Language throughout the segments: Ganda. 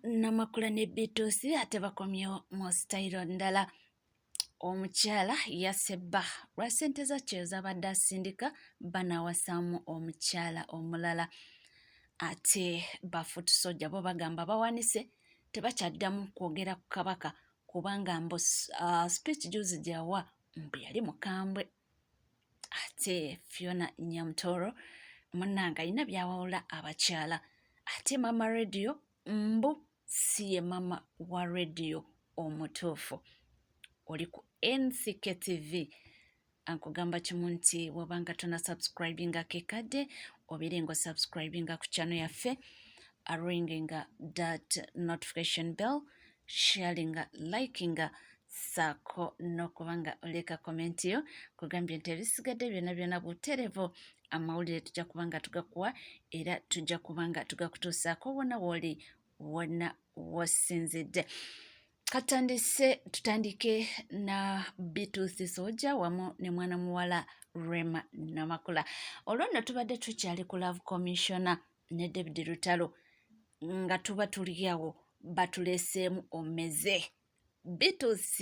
Namakula ne Beatles ate bakomyewo mu sitayiro ndala. Omukyala yasebba lwa ssente za kye zabadde asindika banawasaamu omukyala omulala. Ate bafutusojja bo bagamba bawanise tebakyaddamu kwogera ku Kabaka kubanga mbu speech juzi gyawa mbu yali mukambwe. Ate Fiona Nyamutoro munnanga alina byawawula abakyala. Ate mama radio mbu si ye mama wa radio omutuufu. Oli ku NCKTV ankugamba kimu nti wabanga tona subscribinga kekadde obirengo subscribinga ku channel yaffe, ringinga that notification bell, sharinga, likinga, saako n'okubanga oleka comment yo kugambye nti ebisigadde byonna byonna buterevu amawulire tujja kubanga tugakuwa era tujja kubanga tugakutuusaako wonna woli wonna wasinzidde. Tutandike na Beatles Sojja wamu ne mwana muwala Rema Namakula. Olwo nno tubadde tukyali ku Love Commissioner ne David Lutalo nga tuba tuli awo batuleeseemu omeze. Beatles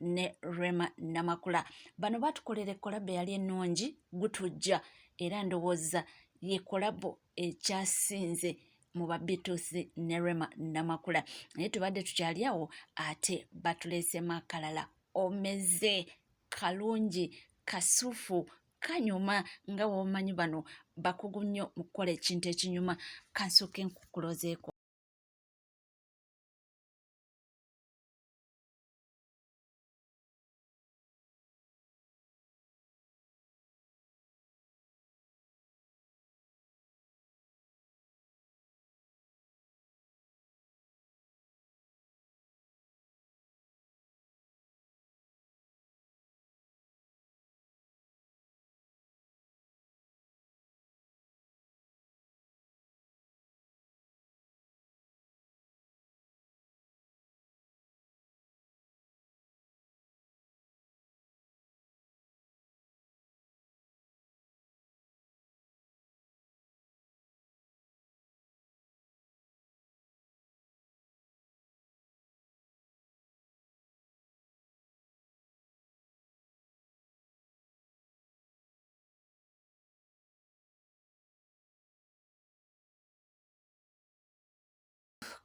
ne Rema Namakula bano batukolera ekkolabo eyali ennungi gutujja era ndowooza ye kolabo ekyasinze mu ba Beatles ne Rema Namakula. Naye tubadde tukyali awo ate batuleeseemu akalala omeze kalungi kasuufu kanyuma nga womanyi bano bakugu nnyo mu kukola ekintu ekinyuma. Kansooke nkukulozeeko.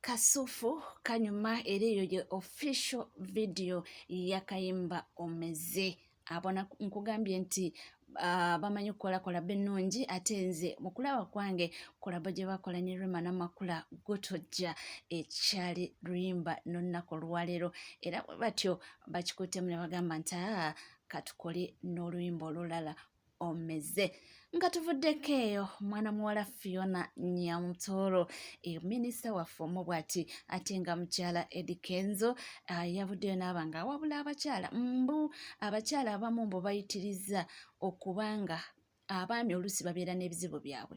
Kasuufu kanyuma era eyo ye official video yakayimba omeze. Abona nkugambye nti bamanyi okukolakola bennungi ate nze mu kulaba kwange kolabo gye bakola ne Rema Namakula gutojja ekyali luyimba n'olunaku olwaleero era bwe batyo bakikuutemu ne bagamba nti katukole n'oluyimba olulala omeze. Nga tuvuddeko eyo mwana muwala Fiona Nyamutoro minisita waffe omu bw'ati ate nga mukyala Eddie Kenzo yavuddeyo n'aba nga awabula abakyala mbu abakyala abamu mbu bayitiriza okubanga abaami oluusi babeera n'ebizibu byabwe.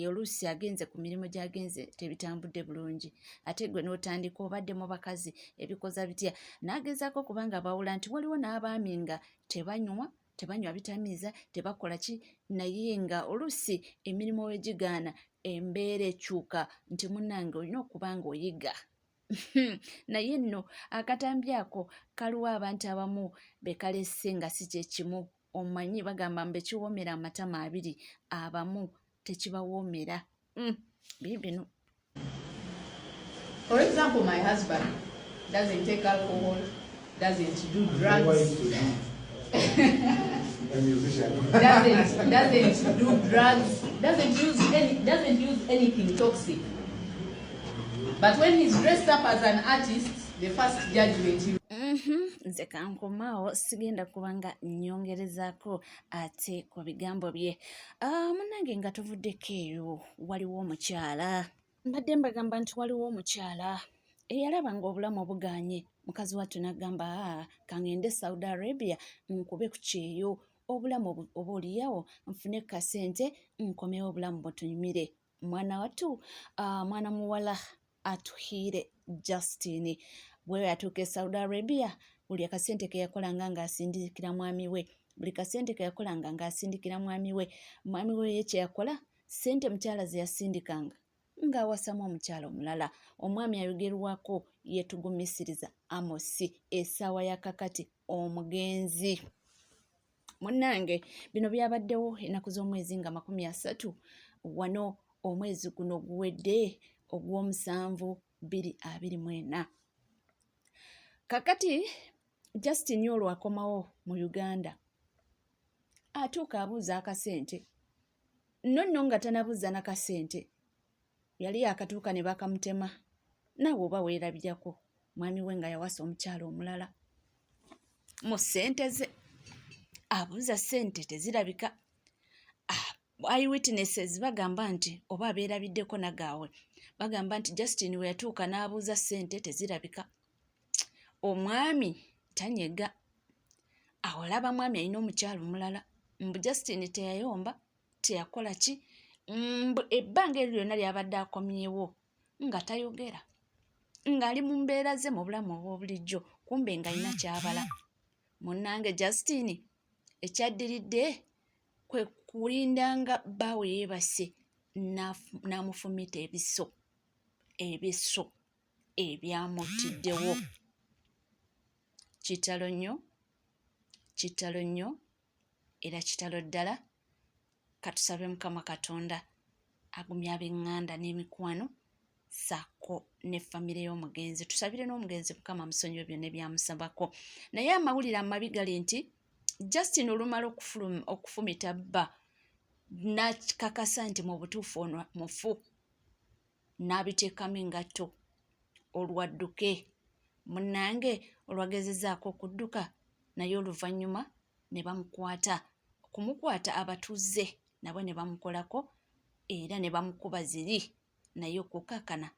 Oluusi agenze ku mirimu gy'agenze tebitambudde bulungi ate gwe n'otandika obadde mu bakazi ebikoza bitya n'agezaako kubanga bawula nti waliwo n'abaami nga tebanywa bitamiiza tebakola ki naye nga oluusi emirimu wegigaana embeera ekyuka nti munnange olina okuba nga oyiga. Naye nno akatambi ako kaliwo abantu abamu bekalese nga si kye kimu. Omanyi bagamba mbe kiwoomera amatama abiri abamu tekibawoomera. Bibino. For example, my husband doesn't take alcohol, doesn't do drugs. doesn't do drugs, doesn't use anything toxic. But when he's dressed up as an artist, the first judgment nze kankomaawo sigenda kubanga nnyongerezaako ate ku bigambo bye. Munnange nga tuvuddeko eyo waliwo omukyala mbadde mbagamba nti waliwo omukyala eyalaba ng'obulamu obugaanye mukazi wattu n'agamba kangende Saudi Arabia nkube ku kyeyo obulamu oba oliyawo nfune kasente nkomewo obulamu butunyumire. Mwana wattu mwana muwala Atuhiire Justine bwe yatuuka e Saudi Arabia buli akasente ke yakolanga ng'asindikira mwami we buli kasente ke yakolanga ng'asindikira mwami we ye kye yakola sente mukyala ze yasindikanga ng'awasamu omukyala omulala. Omwami ayogerwako yeetugumisiriza Amosi essaawa ya kakati omugenzi. Munnange bino byabaddewo ennaku z'omwezi nga 30 wano omwezi guno guwedde ogw'omusanvu 2024. Kakati Justin olwo akomawo mu Uganda atuuka abuuza akasente nno nga tanabuuza n'akasente yali yakatuuka ne bakamutema. Naawe oba weerabyako mwami we nga yawasa omukyala omulala mu ssente ze, abuuza ssente tezirabika. Eyewitnesses bagamba nti oba abeerabiddeko nagaawe bagamba nti Justin we yatuuka n'abuuza ssente tezirabika. Omwami tanyega. Awo olaba mwami alina omukyala omulala. Mbu Justin teyayomba, teyakola ki. Ebbanga eryo lyonna lyabadde akomyewo nga tayogera, ng'ali mu mbeera ze mu bulamu obw'obulijjo, kumbe ng'alina kyabala. Munnange Justin ekyaddiridde kwe kulindanga bbaawe yeebase n'amufumita ebiso ebyamutiddewo. Kitalo nnyo era kitalo ddala. Katusabe Mukama Katonda agumya ab'eŋŋanda n'emikwano ssaako ne famire y'omugenzi. Tusabire n'omugenzi Mukama amusonyiwe byonna ebyamusabako. Naye amawulire amabi gali nti Justin olumala okufumita bba n'akakasa nti mu butuufu ono mufu, n'abiteekamu engatto olwadduke. Munnange olwagezezaako okudduka naye oluvannyuma ne bamukwata. Okumukwata abatuuze nabo ne bamukolako era ne bamukuba ziri, naye okukakkana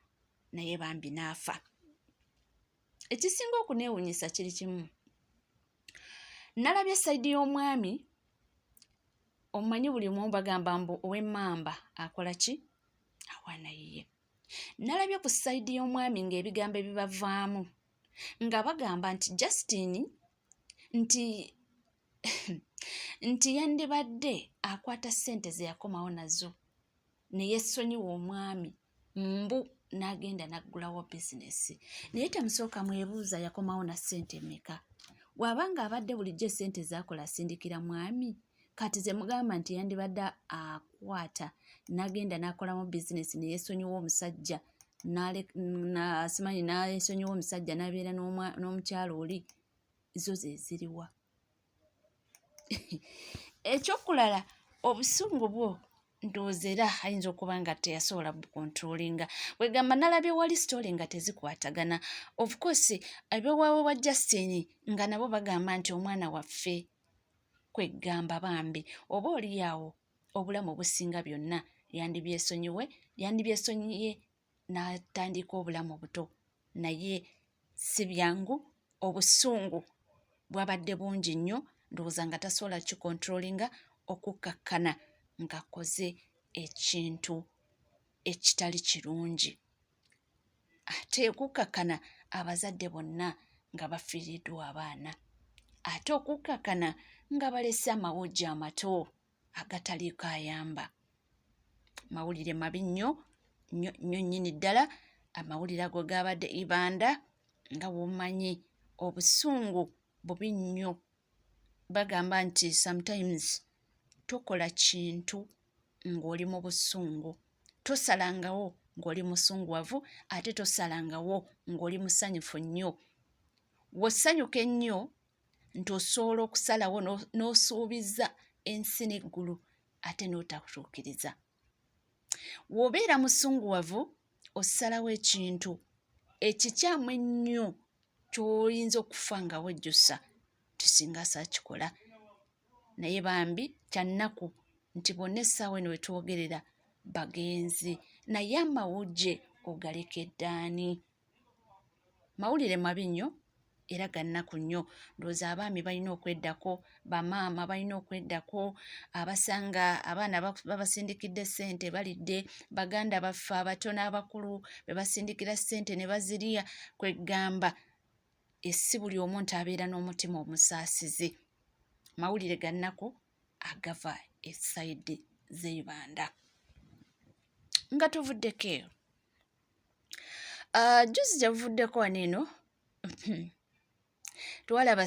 naye bambi n'afa. Ekisinga okuneewuunyisa kiri kimu. Nalabye sayidi y'omwami, omumanyi buli omu bagamba mbu ow'emmamba akola ki? Awaana yiye. Nalabye ku sayidi y'omwami ng'ebigambo ebibavaamu nga bagamba nti Justin nti yandibadde akwata ssente ze yakomawo nazo ne yeesonyiwa omwami mbu n'agenda n'aggulawo bizinesi. Naye temusooka mwebuuza yakomawo na ssente mmeka? Bw'abanga abadde bulijjo essente zaakola asindikira mwami, kati ze mugamba nti yandibadde akwata n'agenda n'akolamu bizinesi ne yeesonyiwa omusajja simanyi n'ayesonyiwa omusajja n'abeera n'omukyalo oli, zo ze ziriwa? Ekyokulala obusungu bwo ndowooza era ayinza okuba nga teyasobola bukontrolinga. Bwegamba nalabye wali story nga tezikwatagana. Of course ab'ewaabwe wa Justin nga nabo bagamba nti omwana waffe kwegamba bambi oba oli awo obulamu obusinga byonna yandibyesonyiye n'atandika obulamu obuto, naye si byangu. Obusungu bwabadde bungi nnyo, ndowooza nga tasobola kikontrolinga okukkakkana ng'akoze ekintu ekitali kirungi. Ate okukkakkana abazadde bonna nga bafiiriddwa abaana, ate okukkakkana nga balese amawujja amato agataliiko ayamba. Mawulire mabi nnyo nnyini ddala. Amawulire ago gaabadde ibanda nga bw'omanyi obusungu bubi nnyo. Bagamba nti sometimes tokola kintu ng'oli mu busungu. Tosalangawo ng'oli musunguwavu ate tosalangawo ng'oli musanyufu nnyo. Bw'osanyuka ennyo nti osobola okusalawo n'osuubiza ensi n'eggulu ate n'otatuukiriza. Bw'obeera musunguwavu osalawo ekintu ekikyamu ennyo ky'oyinza okufa nga wejjusa tusinga saakikola. Naye bambi kya nnaku nti bonna essaawa eno we twogerera bagenzi, naye amawujje ogalekedde ani? Mawulire mabi nnyo era ga nnaku nnyo. Ndowooza abaami balina okweddako, bamaama balina okweddako, abasanga abaana babasindikidde ssente balidde, baganda baffe abato n'abakulu be basindikira ssente ne bazirya. Kwegamba essi buli omu nti abeera n'omutima omusaasizi. Mawulire ga nnaku agava essayidi z'ebanda. nga tuvuddeko eyo juzi gyavuddeko wano eno twalaba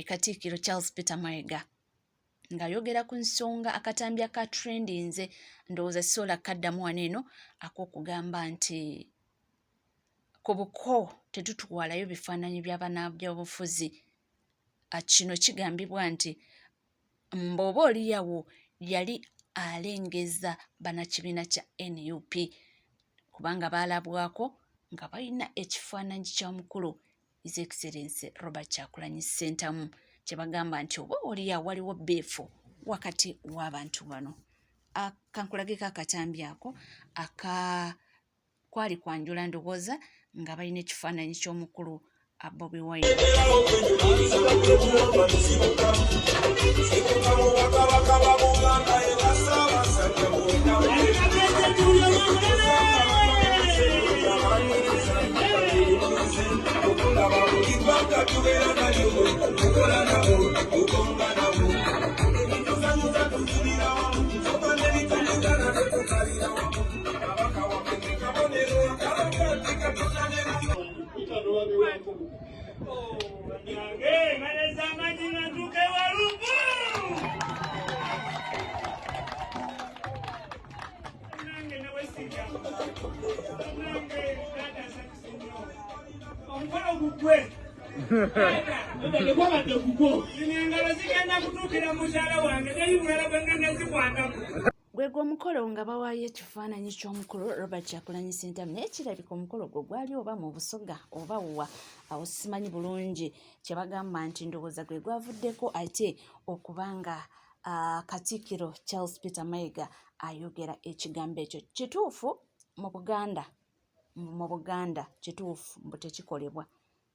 Katikkiro Charles Peter Mayiga ng'ayogera ku nsonga akatambi aka trendinze ndowooza sola kaddamu wano eno ak'okugamba nti ku buko tetutwalayo bifaananyi by'abanaabyabufuzi. Kino kigambibwa nti mb'oba oliyawo yali alengeza bannakibiina kya NUP kubanga baalabwako nga balina ekifaananyi kya mukulu His Excellency Robert Kyagulanyi Ssentamu kye bagamba nti oba oliyawo waliwo beefu wakati w'abantu bano. Kankulageko akatambi ako kwali kwanjula ndowooza nga balina ekifaananyi ky'omukulu Bobi Wine. Gwegwe omukolo nga bawaayo ekifaananyi ky'omukulu Robert Kyagulanyi Ssentamu naye kirabika omukolo gwe gwali oba mu Busoga oba wa awo simanyi bulungi kye bagamba nti ndowooza gwe gwavuddeko ate okubanga Katikkiro Charles Peter Mayiga ayogera ekigambo ekyo. Kituufu mu Buganda kituufu mbu tekikolebwa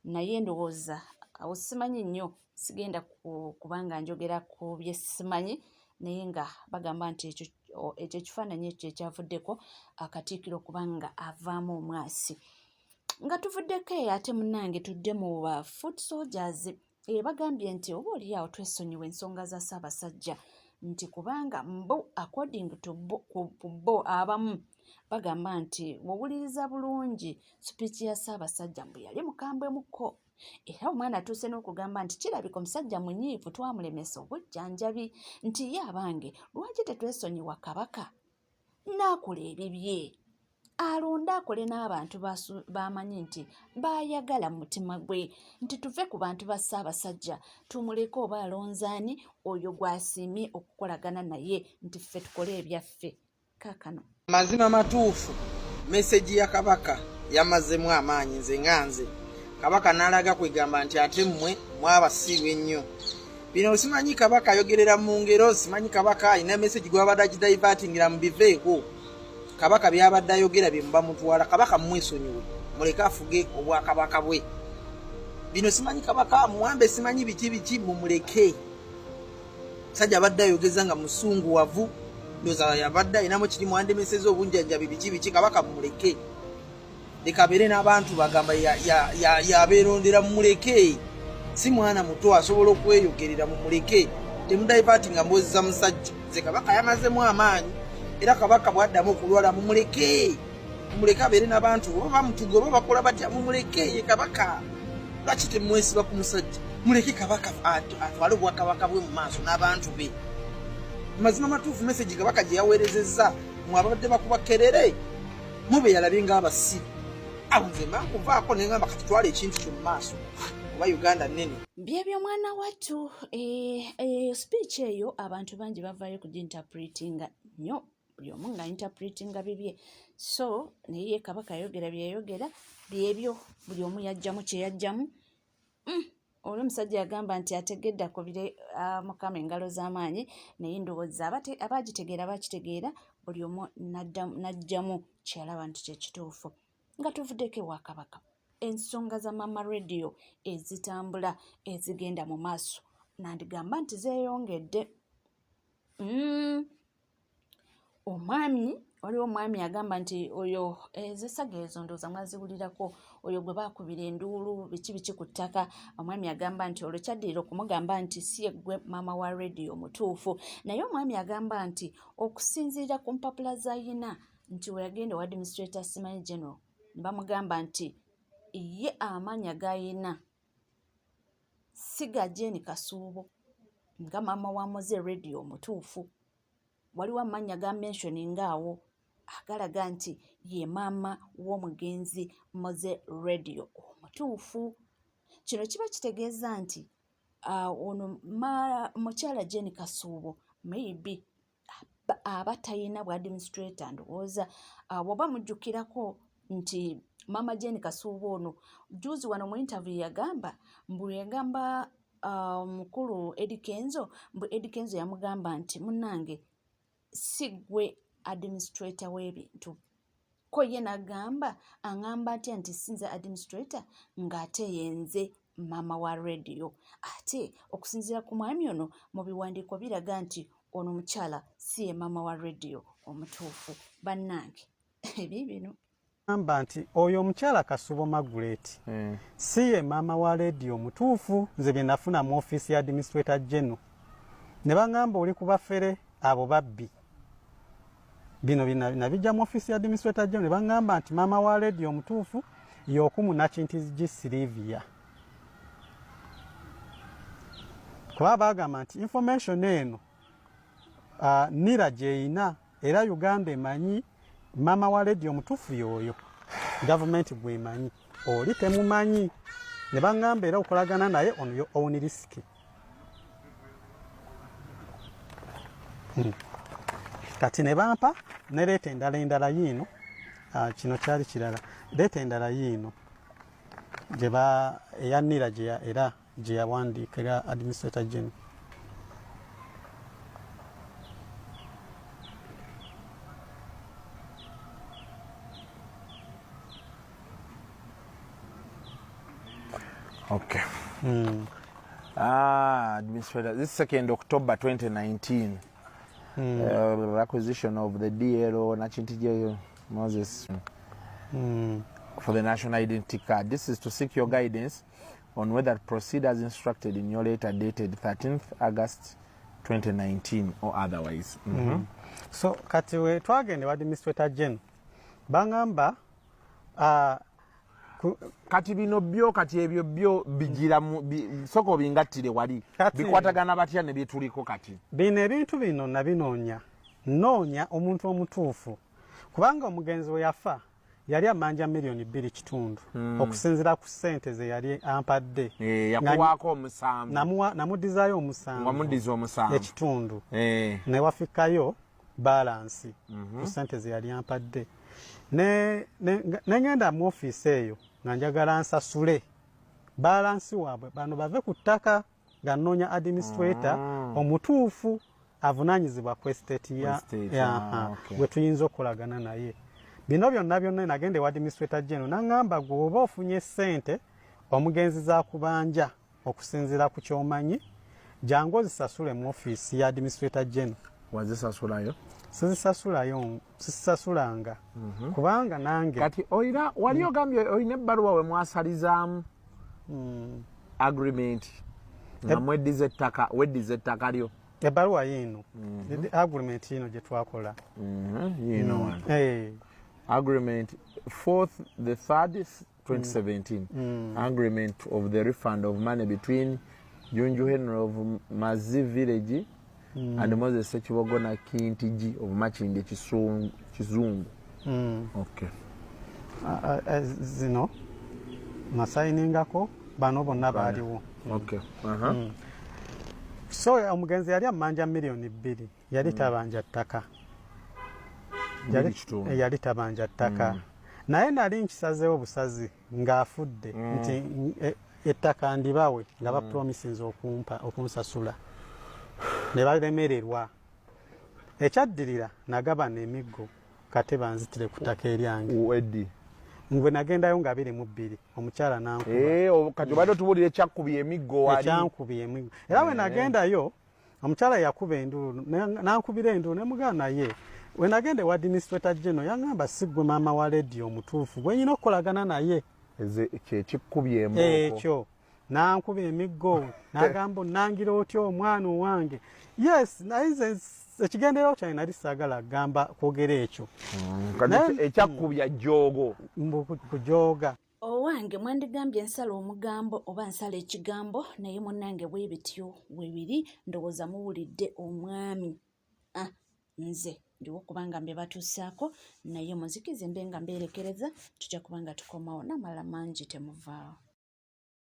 naye ndowooza awo simanyi nnyo sigenda kubanga njogera ku bye simanyi naye nga bagamba nti ekyo kifaananyi ekyo ekyavuddeko Katikkiro kubanga avaamu omwasi. Nga tuvuddeko eyo ate munnange tudde mu Foot Soldiers bagambye nti oba oliawo twesonyiwa ensonga za Ssaabasajja nti kubanga mbo according to bo abamu bagamba nti wowuliriza bulungi sipiiki ya Ssaabasajja mbu yali mukambwemukko era omwana atuuse n'okugamba nti kirabika omusajja munyiivu twamulemesa obujjanjabi nti ye abange lwaki tetwesonyiwa Kabaka n'akola ebibye alonde akole n'abantu bamanyi nti baayagala mu mutima gwe nti tuve ku bantu ba Ssaabasajja tumuleke oba alonzaani oyo gw'asiimye okukolagana naye nti ffe tukole ebyaffe. Kaakano mazima matuufu meseji ya Kabaka yamazemu amaanyi nze nganze Kabaka n'alaga kwegamba nti ate mmwe mwabasiibu ennyo. Bino simanyi Kabaka ayogerera mu ngero, simanyi Kabaka alina meseji gw'abadde agidaivatingira mu biveeko. Kabaka byabadde ayogera bye muba mutwala. Kabaka mwesonyiwe muleke afuge obwakabaka bwe. Bino simanyi Kabaka muwambe simanyi biki mumuleke. Sajja abadde ayogeza nga musunguwavu ndoza yabadde ayinamu kiri muwandemeseza obunjajjabi biki Kabaka mumuleke. Leka bere n'abantu bagamba yabeerondera mumuleke. Si mwana muto asobola okweyogerera mumuleke. Temudaivatinga mboozi za musajja. Nze Kabaka yamazemu amaanyi. Era Kabaka bwaddamu okulwala mumuleke. Mumuleke abeere n'abantu oba bamutuga oba bakola batya mumuleke ye Kabaka. Lwaki temwesiba ku musajja? Muleke Kabaka atwale obwakabaka bwe mu maaso n'abantu be. Mazima matuufu meseji Kabaka gye yaweerezezza mwabadde bakuba kerere mube yalabye ng'abasiru. Awo nze mankuvaako ne ngamba katutwale ekintu kyo mu maaso oba Uganda nnene. Byebyo mwana wattu speech eyo abantu bangi bavaayo kuginterpretinga nnyo buli omu nga interpretinga bibye so naye Kabaka yayogera byeyayogera byebyo buli omu yajjamu kye yajjamu. Olwo omusajja yagamba nti ategedde akobire Mukama engalo z'amaanyi naye ndowooza abagitegeera bakitegeera buli omu n'ajjamu kyalaba nti kyekituufu. Nga tuvuddeko ewa Kabaka ensonga za Mama Radio ezitambula ezigenda mu maaso nandigamba nti zeeyongedde. Waliwo omwami agamba nti oyo ezisaga ezo ndowooza mwaziwulirako oyo gwe baakubira enduulu biki ku ttaka. Omwami agamba nti olwo kyaddirira okumugamba nti si yeggwe maama wa radio mutuufu naye omwami agamba nti okusinziira ku mpapula z'ayina nti we yagenda wa administrator simanyi general ne bamugamba nti ye amanya gayina siga Jane Kasuubo nga maama wa Moze Radio omutuufu. Waliwo amanya ga mentioning awo agalaga nti ye maama w'omugenzi Moze Radio omutuufu. Kino kiba kitegeeza nti ono mukyala Jane Kasuubo maybe aba tayina bwa administrator ndowooza bw'oba mujjukirako nti maama Jane Kasuubo ono juzi wano mu interview yagamba mbu yagamba mukulu Eddie Kenzo mbu Eddie Kenzo yamugamba nti munnange si gwe administrator w'ebintu ko ye n'agamba aŋŋamba atya nti sinza administrator ng'ate yenze maama wa radio ate okusinziira ku mwami ono mu biwandiiko biraga nti ono omukyala si ye maama wa radio omutuufu. Bannange ebibino amba nti oyo omukyala Kasuubo Margaret si ye maama wa radio omutuufu. Nze bye nafuna mu ofiisi ya administrator general ne baŋŋamba oli ku bafere abo babbi. Bino nabijja mu ofiisi ya administrator general ne baŋŋamba nti maama wa radio omutuufu y'okumu Nakintigi Silivia. Kuba bagamba nti information eno nira gyeyina era Uganda emanyi maama wa radio omutuufu y'oyo. Government bwemanyi oli temumanyi. Ne baŋŋamba era okolagana naye ono yo own risk. Kati ne bampa ne leeta endala yiino. Kino kyali kirala. Leeta endala yiino gyeba eyanira era gye yawandiikira administrator general. Okay. Administrator, this 2nd October 2019. Acquisition of the DLO Nakintigi Moses for the national identity card. This is to seek your guidance on whether proceed as instructed in your letter dated 13th August 2019 or otherwise. So kati we twagende wa administrator general bangamba kati bino byo kati ebyo byo bigira soko bingattire wali bikwatagana batya ne byetuliko kati bino ebintu bino nabinoonya noonya omuntu omutuufu kubanga omugenzi we yafa yali amanja milioni 2.5 okusinzira ku ssente ze yali ampadde yakuwaako omusanvu namudizaayo omusanvu wamudiza omusanvu ekitundu ne wafikayo balansi ku ssente ze yali ampadde ne ngenda mu ofiisi eyo nga njagala nsasule balansi waabwe bano bave ku ttaka nga nnoonya administrator omutuufu avunaanyizibwa ku estate gwe tuyinza okukolagana naye. Bino byonna nagende wa administrator general n'aŋŋamba gwe oba ofunye ssente omugenzi za kubanja okusinziira ku kyomanyi jangu ozisasule mu ofiisi ya administrator general. Wazisasulayo? Sisasulanga kubanga nange kati wali ogambye olina ebbaluwa we mwasalizaamu agreement nga weddiza ettaka lyo. Ebbaluwa yiino agreement yiino gye twakola agreement 4th the 3rd 2017 agreement of the refund of money between Junju Henry of Mazi Village and Moses Sekibogo Nakintigi of Makindye Kizungu. Okay. Zino nasayiningako bano bonna baaliwo. Okay. So omugenzi yali amanja milioni 2 yali tabanja ttaka. Yali tabanja ttaka. Naye nali nkisazeewo busazi ng'afudde nti ettaka ndibawe nga bapromisinze okunsasula. Ne balemererwa. Ekyaddirira nagabana emiggo kate banzitire ku ttaka eryange. Ngwe nagendayo nga 22 omukyala nankuba. Kati obadde otubuulira ekyakkubi emiggo wali. Ekyankubi emiggo. Era we nagendayo omukyala yakuba enduulu nankubira enduulu ne mugana ye. We nagende wa administrator general yaŋŋamba si gwe maama wa radio omutuufu gwe nyina okukolagana naye. Kyekikkubi emoko. Ekyo. Nankuba emiggo n'agamba onnangira otya omwana owange. Yes, naye nze ekigenderawo kyange nali saagala gamba kwogera ekyo ekyakubya jjoogo kujooga owange mwandigambye ensala omugambo oba nsala ekigambo naye munnange bwe bityo webiri ndowooza muwulidde omwami nze ndiwo kubanga mbe batuusaako naye muzikize mbe nga mbeerekereza tujja kubanga tukomawo n'amala mangi temuvaawo.